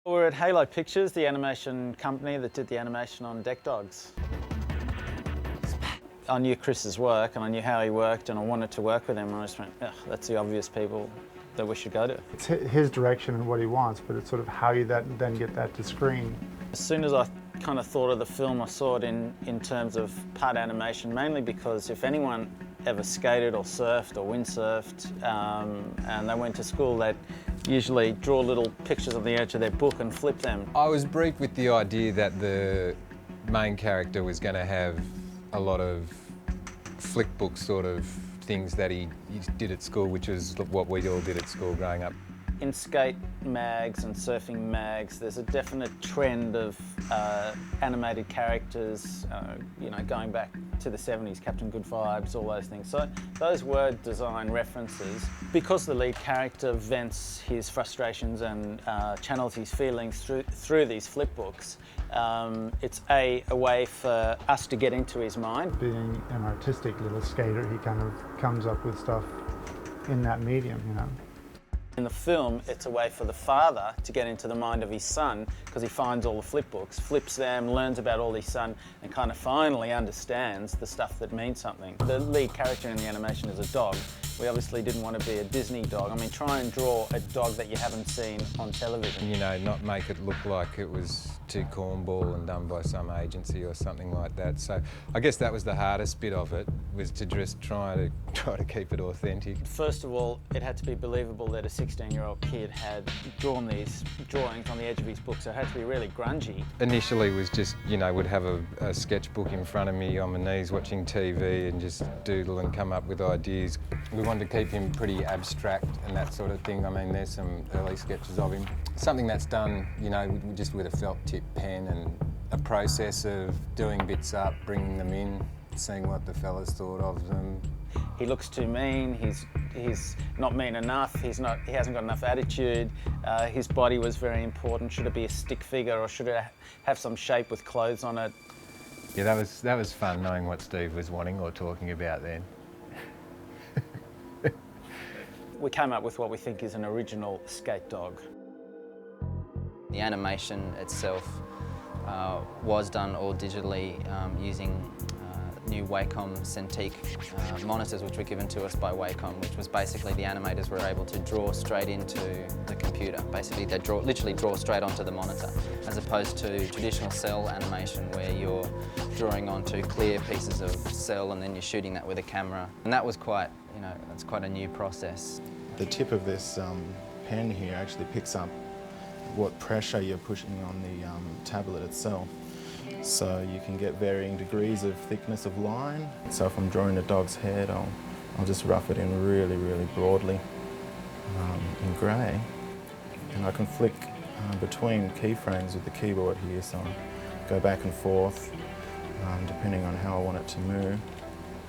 We're at Halo Pictures, the animation company that did the animation on Dogz. I knew Chris's work and I knew how he worked and I wanted to work with him, and I just went, that's the obvious people that we should go to. It's his direction and what he wants, but it's sort of how you then get that to screen. As soon as I kind of thought of the film, I saw it in terms of part animation, mainly because if anyone ever skated or surfed or windsurfed and they went to school, they'd usually draw little pictures on the edge of their book and flip them. I was briefed with the idea that the main character was going to have a lot of flick book sort of things that he did at school, which is what we all did at school growing up. In skate mags and surfing mags, there's a definite trend of animated characters, going back to the 70s, Captain Good Vibes, all those things. So those were design references. Because the lead character vents his frustrations and channels his feelings through these flip books, it's a way for us to get into his mind. Being an artistic little skater, he kind of comes up with stuff in that medium, you know. In the film, it's a way for the father to get into the mind of his son because he finds all the flip books, flips them, learns about all his son, and kind of finally understands the stuff that means something. The lead character in the animation is a dog. We obviously didn't want to be a Disney dog. I mean, try and draw a dog that you haven't seen on television. You know, not make it look like it was too cornball and done by some agency or something like that. So I guess that was the hardest bit of it, was to just try to keep it authentic. First of all, it had to be believable that a 16-year-old kid had drawn these drawings on the edge of his book, so it had to be really grungy. Initially it was just, would have a sketchbook in front of me on my knees watching TV and just doodle and come up with ideas. We wanted to keep him pretty abstract and that sort of thing. I mean, there's some early sketches of him. Something that's done, just with a felt tip pen and a process of doing bits up, bringing them in, seeing what the fellas thought of them. He looks too mean, he's not mean enough, he hasn't got enough attitude, his body was very important. Should it be a stick figure or should it have some shape with clothes on it? Yeah, that was fun knowing what Steve was wanting or talking about then. We came up with what we think is an original skate dog. The animation itself was done all digitally using new Wacom Cintiq monitors which were given to us by Wacom, which was basically the animators were able to draw straight into the computer. Basically they literally draw straight onto the monitor, as opposed to traditional cell animation where you're drawing onto clear pieces of cell and then you're shooting that with a camera. And that was quite, that's quite a new process. The tip of this pen here actually picks up what pressure you're pushing on the tablet itself. So you can get varying degrees of thickness of line. So if I'm drawing a dog's head, I'll just rough it in really, really broadly in grey. And I can flick between keyframes with the keyboard here, so I go back and forth depending on how I want it to move.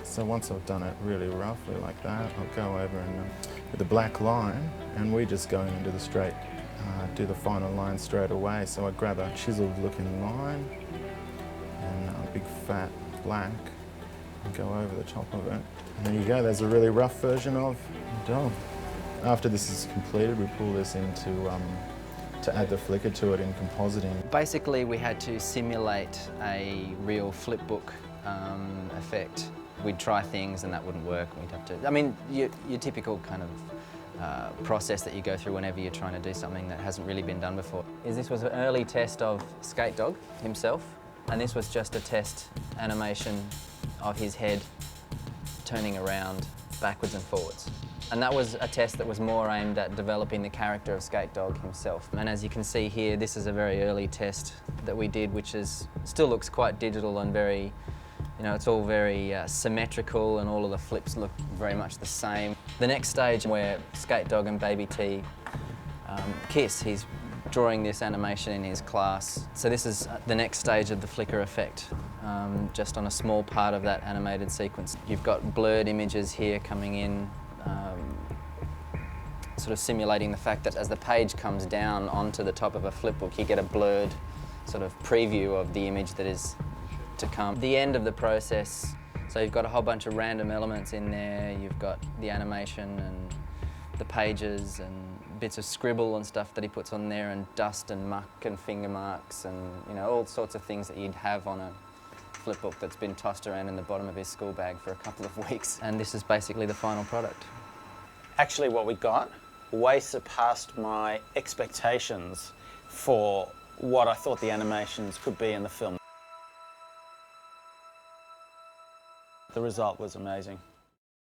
So once I've done it really roughly like that, I'll go over and with the black line, and we just go into the straight, do the final line straight away. So I grab a chiseled looking line and a big fat black and go over the top of it. And there you go, there's a really rough version of the dog. After this is completed, we pull this into to add the flicker to it in compositing. Basically we had to simulate a real flipbook effect. We'd try things and that wouldn't work. We'd have to, I mean, your typical kind of process that you go through whenever you're trying to do something that hasn't really been done before. This was an early test of Skate Dog himself, and this was just a test animation of his head turning around backwards and forwards. And that was a test that was more aimed at developing the character of Skate Dog himself. And as you can see here, this is a very early test that we did, which still looks quite digital and very, it's all very symmetrical, and all of the flips look very much the same. The next stage where Skate Dog and Baby T kiss, he's drawing this animation in his class. So this is the next stage of the flicker effect, just on a small part of that animated sequence. You've got blurred images here coming in, sort of simulating the fact that as the page comes down onto the top of a flipbook, you get a blurred sort of preview of the image that is to come. The end of the process, so you've got a whole bunch of random elements in there, you've got the animation and the pages and bits of scribble and stuff that he puts on there, and dust and muck and finger marks and, you know, all sorts of things that you'd have on a flip book that's been tossed around in the bottom of his school bag for a couple of weeks. And this is basically the final product. Actually, what we got way surpassed my expectations for what I thought the animations could be in the film. The result was amazing.